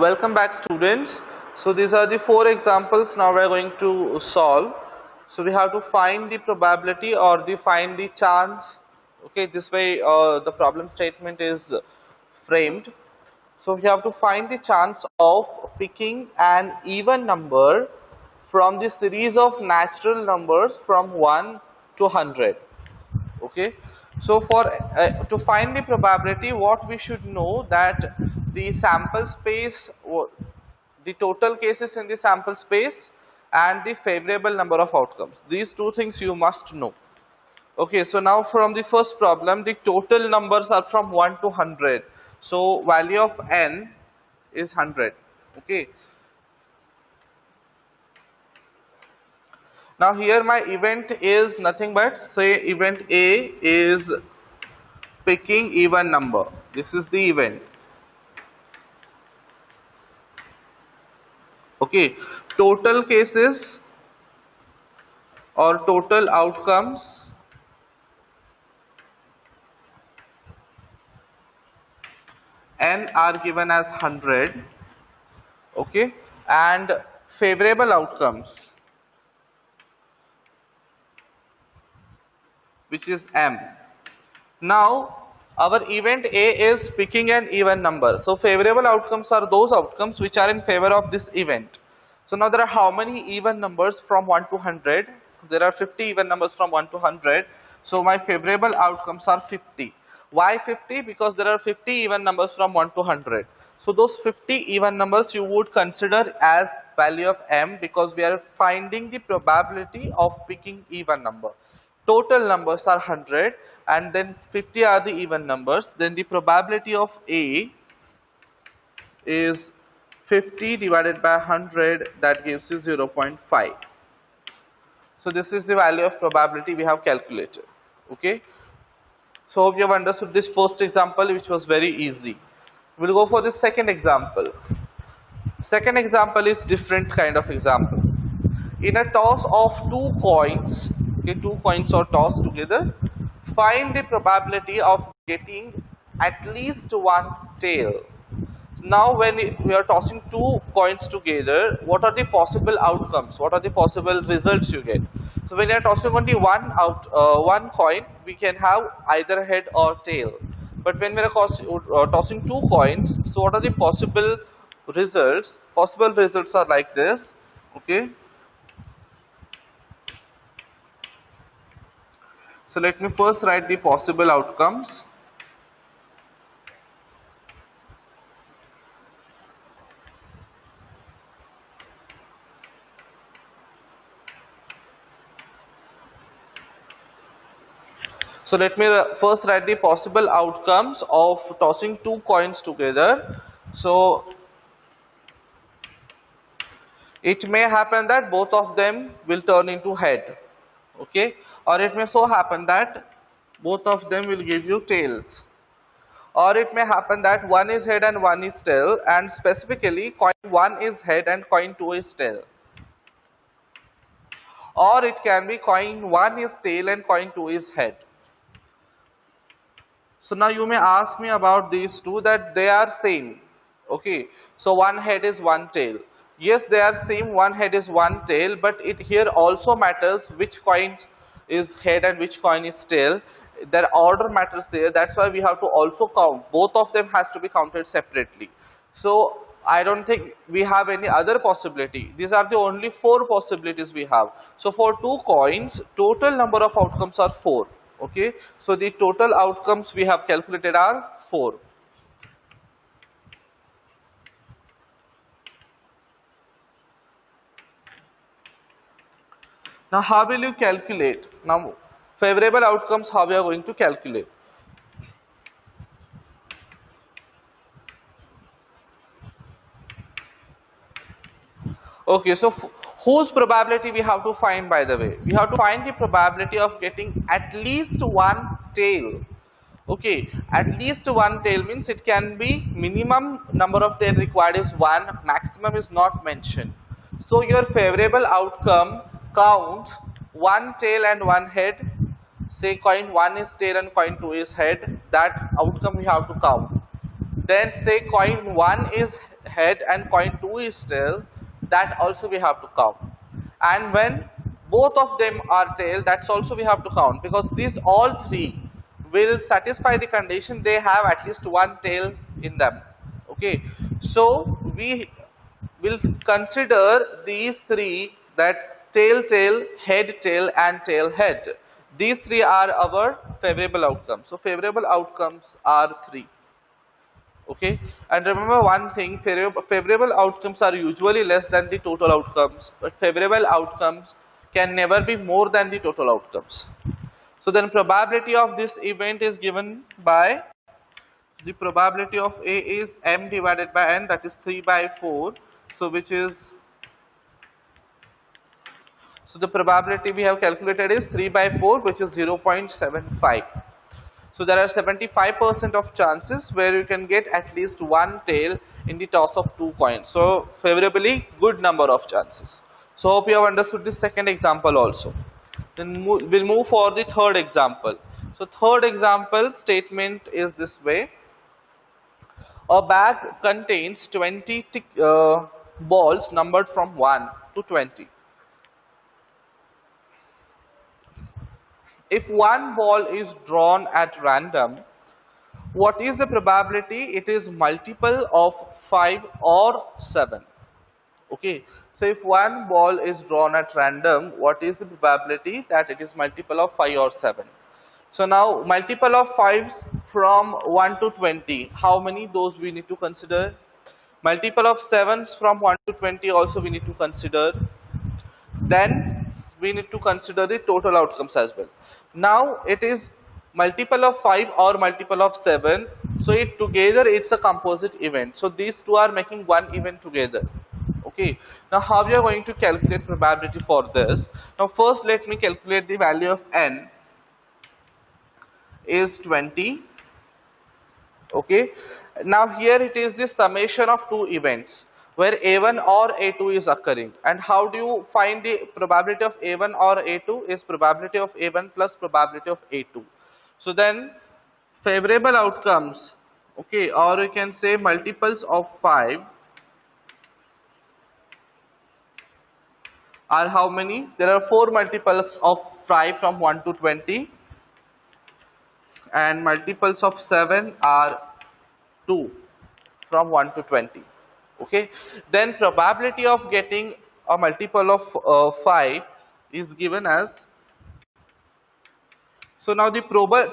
Welcome back, students. So these are the four examples now we are going to solve. So we have to find the probability or find the chance. Okay, this way the problem statement is framed. So we have to find the chance of picking an even number from the series of natural numbers from 1 to 100. Okay, so for to find the probability, what we should know that the sample space, the total cases in the sample space, and the favorable number of outcomes. These two things you must know. Okay, so now from the first problem, the total numbers are from 1 to 100. So value of n is 100. Okay, now here my event is nothing but, say event A is picking even number. This is the event. Okay, total cases or total outcomes n are given as 100. Okay, and favorable outcomes, which is m. Now our event A is picking an even number. So favorable outcomes are those outcomes which are in favor of this event. So now there are how many even numbers from 1 to 100? There are 50 even numbers from 1 to 100. So my favorable outcomes are 50. Why 50? Because there are 50 even numbers from 1 to 100. So those 50 even numbers you would consider as value of m, because we are finding the probability of picking even number. Total numbers are 100 and then 50 are the even numbers. Then the probability of A is 50 divided by 100, that gives you 0.5. So this is the value of probability we have calculated. Okay, so hope you have understood this first example, which was very easy. We'll go for the second example. Second example is different kind of example. In a toss of two coins, okay, two coins are tossed together, find the probability of getting at least one tail. Now when we are tossing two coins together, what are the possible outcomes? What are the possible results you get? So when you are tossing only one coin, we can have either head or tail. But when we are tossing two coins, so what are the possible results? Possible results are like this. Okay, so let me first write the possible outcomes. So let me first write the possible outcomes of tossing two coins together. So it may happen that both of them will turn into head. Okay, or it may so happen that both of them will give you tails. Or it may happen that one is head and one is tail, and specifically coin 1 is head and coin 2 is tail. Or it can be coin 1 is tail and coin 2 is head. So now you may ask me about these two, that they are same. Okay, so one head is one tail. Yes, they are same, one head is one tail, but it here also matters which coin is head and which coin is tail. Their order matters there. That's why we have to also count. Both of them has to be counted separately. So I don't think we have any other possibility. These are the only four possibilities we have. So for two coins, total number of outcomes are 4. Okay, so the total outcomes we have calculated are 4. Now how will you calculate? Now favorable outcomes, how we are going to calculate? Okay, so whose probability we have to find, by the way? We have to find the probability of getting at least one tail. Okay, at least one tail means it can be minimum number of tail required is 1, maximum is not mentioned. So your favorable outcome counts one tail and one head. Say coin 1 is tail and coin 2 is head. That outcome we have to count. Then say coin 1 is head and coin 2 is tail, that also we have to count. And when both of them are tail, that's also we have to count, because these all three will satisfy the condition they have at least one tail in them. Okay, so we will consider these three, that tail tail, head tail and tail head. These three are our favorable outcomes. So favorable outcomes are three. Okay, and remember one thing, favorable outcomes are usually less than the total outcomes, but favorable outcomes can never be more than the total outcomes. So then probability of this event is given by, the probability of A is m divided by n, that is 3 by 4. So which is, so the probability we have calculated is 3 by 4, which is 0.75. So there are 75% of chances where you can get at least one tail in the toss of two coins. So favorably good number of chances. So hope you have understood this second example also. Then we'll move for the third example. So third example statement is this way. A bag contains 20 balls numbered from 1 to 20. If one ball is drawn at random, what is the probability it is multiple of 5 or 7? Okay, so if one ball is drawn at random, what is the probability that it is multiple of 5 or 7? So now multiple of 5s from 1 to 20, how many those we need to consider? Multiple of 7s from 1 to 20 also we need to consider. Then we need to consider the total outcomes as well. Now it is multiple of 5 or multiple of 7, so it together it's a composite event. So these two are making one event together. Okay, now how we are going to calculate probability for this? Now first let me calculate the value of n is 20. Okay, now here it is the summation of two events where A1 or A2 is occurring. And how do you find the probability of A1 or A2? Is probability of A1 plus probability of A2. So then favorable outcomes, okay, or you can say multiples of 5 are how many? There are 4 multiples of 5 from 1 to 20, and multiples of 7 are 2 from 1 to 20. Okay, then probability of getting a multiple of 5 is given as, so now the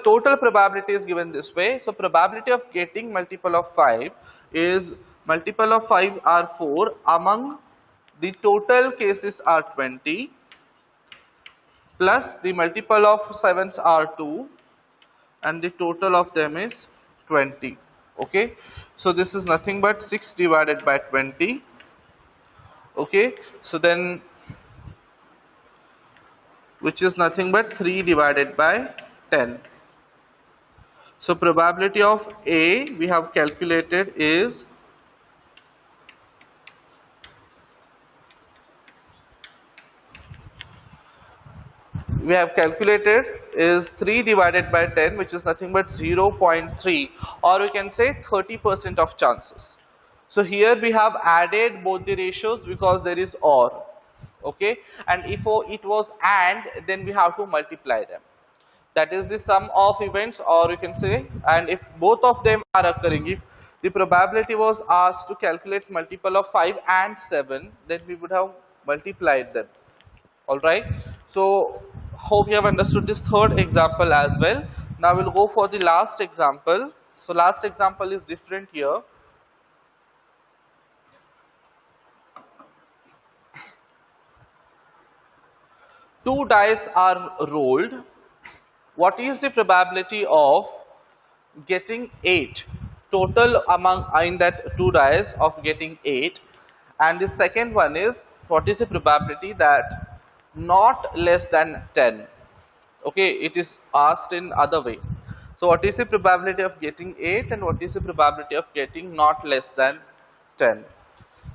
total probability is given this way. So probability of getting multiple of 5 is, multiple of 5 are 4, among the total cases are 20, plus the multiple of 7s are 2, and the total of them is 20. Okay, so this is nothing but 6 divided by 20. Okay, so then which is nothing but 3 divided by 10. So probability of A we have calculated is, we have calculated is 3 divided by 10, which is nothing but 0.3, or we can say 30% of chances. So here we have added both the ratios because there is OR. Okay, and if it was AND, then we have to multiply them. That is the sum of events, or you can say, and if both of them are occurring, if the probability was asked to calculate multiple of 5 and 7, then we would have multiplied them. Alright, so hope you have understood this third example as well. Now we'll go for the last example. So last example is different here. Two dice are rolled. What is the probability of getting 8 total among in that two dice of getting 8? And the second one is, what is the probability that not less than 10? Okay, it is asked in other way. So what is the probability of getting 8 and what is the probability of getting not less than 10?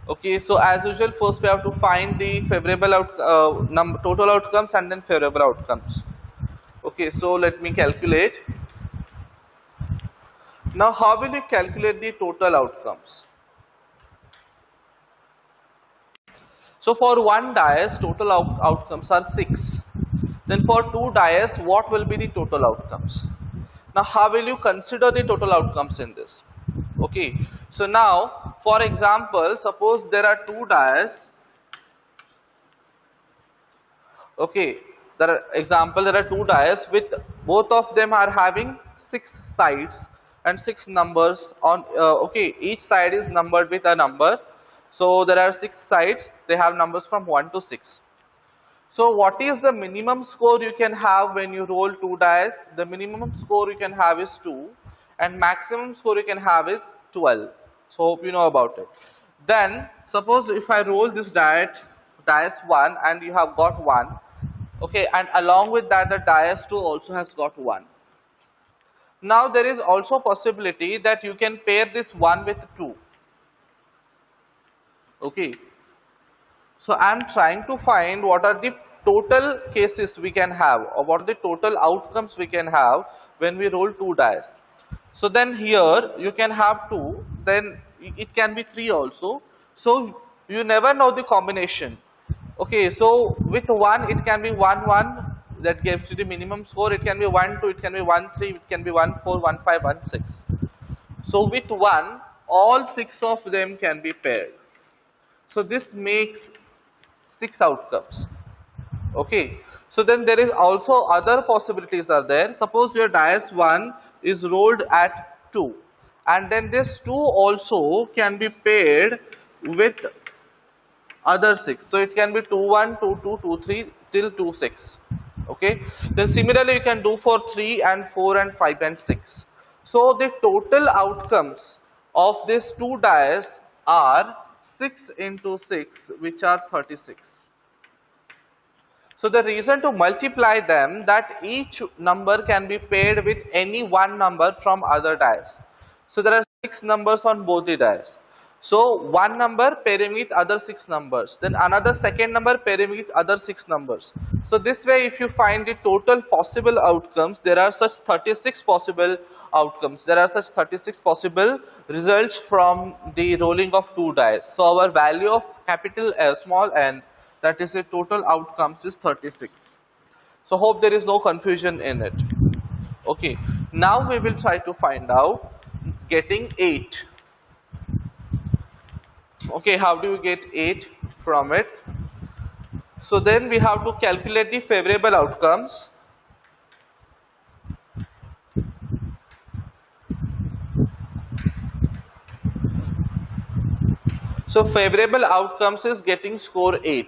Okay, so as usual, first we have to find the favorable total outcomes and then favorable outcomes. Okay, so let me calculate. Now how will you calculate the total outcomes? So for one dice, total outcomes are 6. Then for two dice, what will be the total outcomes? Now how will you consider the total outcomes in this? Okay, so now for example, suppose there are two dice. Okay, there are two dice with both of them are having 6 sides and 6 numbers on. Okay, each side is numbered with a number. So there are 6 sides. They have numbers from 1 to 6. So what is the minimum score you can have when you roll two dice? The minimum score you can have is 2 and maximum score you can have is 12. So hope you know about it. Then suppose if I roll this dice 1 and you have got 1. Okay, and along with that the dice 2 also has got 1. Now there is also possibility that you can pair this 1 with 2. Okay. So I am trying to find what are the total cases we can have or what are the total outcomes we can have when we roll two dice. So then here you can have 2, then it can be 3 also. So you never know the combination. Okay, so with 1 it can be 1 1 that gives you the minimum score. It can be 1 2, it can be 1 3, it can be 1 4, 1 5, 1 6. So with 1 all 6 of them can be paired. So this makes 6 outcomes. Okay, so then there is also other possibilities are there. Suppose your dice 1 is rolled at 2 and then this 2 also can be paired with other 6. So it can be 2 1, 2 2, 2 3 till 2 6. Okay, then similarly you can do for 3 and 4 and 5 and 6. So the total outcomes of these two dice are 6 into 6, which are 36. So the reason to multiply them that each number can be paired with any one number from other dice. So there are 6 numbers on both the dice. So one number pairing with other 6 numbers, then another second number pairing with other 6 numbers. So this way if you find the total possible outcomes, there are such 36 possible outcomes. There are such 36 possible results from the rolling of two dice. So our value of capital L, small n, that is the total outcomes is 36. So hope there is no confusion in it. Okay, now we will try to find out getting 8. Okay, how do you get 8 from it? So then we have to calculate the favorable outcomes. So favorable outcomes is getting score 8.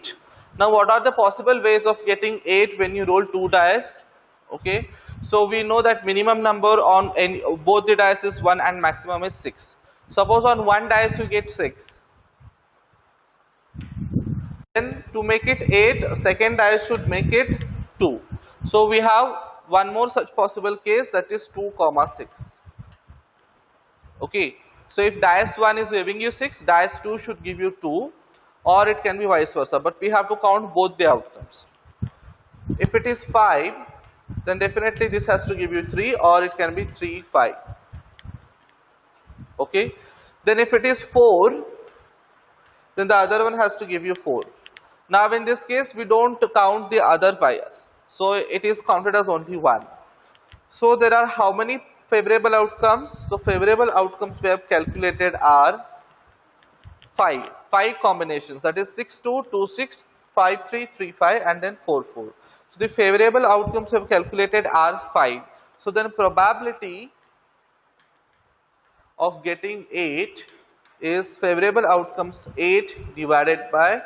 Now what are the possible ways of getting 8 when you roll two dice? Okay, so we know that minimum number on both the dice is 1 and maximum is 6. Suppose on one dice you get 6. Then to make it 8, second dice should make it 2. So we have one more such possible case, that is 2, 6. Okay, so if dice 1 is giving you 6, dice 2 should give you 2, or it can be vice versa, but we have to count both the outcomes. If it is 5, then definitely this has to give you 3, or it can be 3, 5. Okay, then if it is 4, then the other one has to give you 4. Now in this case we don't count the other bias, so it is counted as only 1. So there are how many favorable outcomes? So favorable outcomes we have calculated are 5 combinations, that is 6 2, 2 6, 5 3, 3 5 and then 4 4. So the favorable outcomes we have calculated are 5. So then probability of getting 8 is favorable outcomes 8 divided by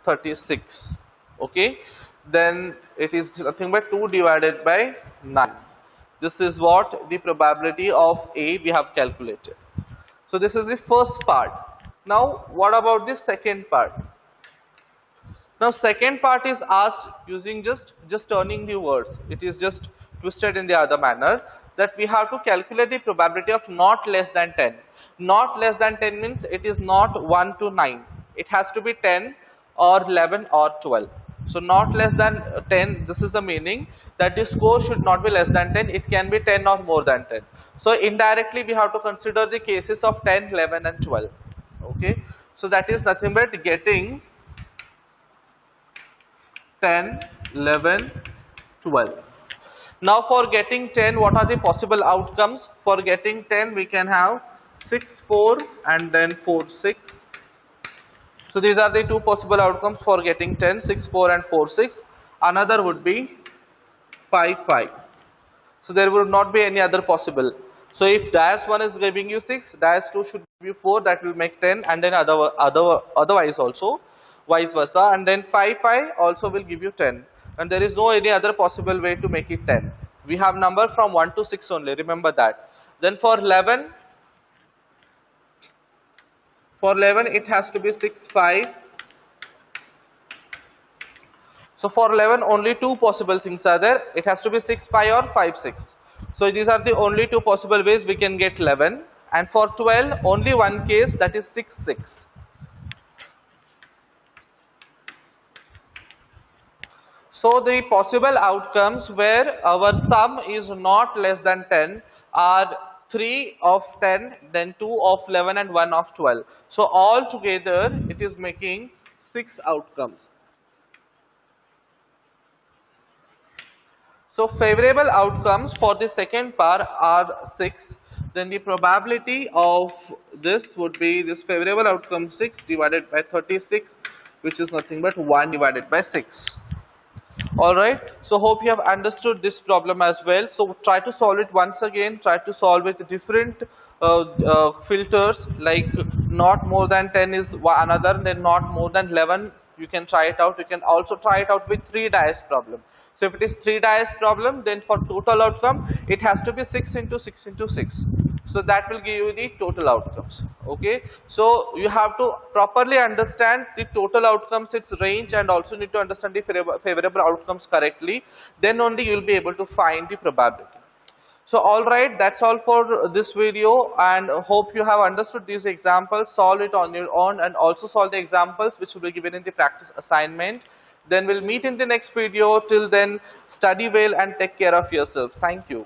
36. Okay, then it is nothing but 2 divided by 9. This is what the probability of A we have calculated. So this is the first part. Now what about the second part? Now second part is asked using just turning the words. It is just twisted in the other manner, that we have to calculate the probability of not less than 10. Not less than 10 means it is not 1 to 9. It has to be 10 or 11 or 12. So not less than 10, this is the meaning that the score should not be less than 10. It can be 10 or more than 10. So indirectly we have to consider the cases of 10, 11 and 12. Okay, so that is nothing but getting 10, 11, 12. Now for getting 10, what are the possible outcomes? For getting 10, we can have 6, 4 and then 4, 6. So these are the two possible outcomes for getting 10, 6, 4 and 4, 6. Another would be 5, 5. So there would not be any other possible. So if dash 1 is giving you 6, dash 2 should give you 4, that will make 10, and then otherwise also, vice versa. And then 5, 5 also will give you 10. And there is no any other possible way to make it 10. We have number from 1 to 6 only, remember that. Then for 11, it has to be 6, 5. So for 11, only two possible things are there. It has to be 6, 5 or 5, 6. So these are the only two possible ways we can get 11. And for 12, only one case, that is 6, 6. So the possible outcomes where our sum is not less than 10 are 3 of 10, then 2 of 11 and 1 of 12. So all together it is making 6 outcomes. So favorable outcomes for the second part are 6. Then the probability of this would be this favorable outcome 6 divided by 36, which is nothing but 1 divided by 6. Alright, so hope you have understood this problem as well. So try to solve it once again. Try to solve with different filters, like not more than 10 is another, then not more than 11. You can try it out. You can also try it out with 3 dice problem. So if it is 3 dice problem, then for total outcome, it has to be 6 into 6 into 6. So that will give you the total outcomes. Okay, so you have to properly understand the total outcomes, its range, and also need to understand the favorable outcomes correctly. Then only you will be able to find the probability. So alright, that's all for this video, and hope you have understood these examples. Solve it on your own and also solve the examples which will be given in the practice assignment. Then we'll meet in the next video. Till then, study well and take care of yourself. Thank you.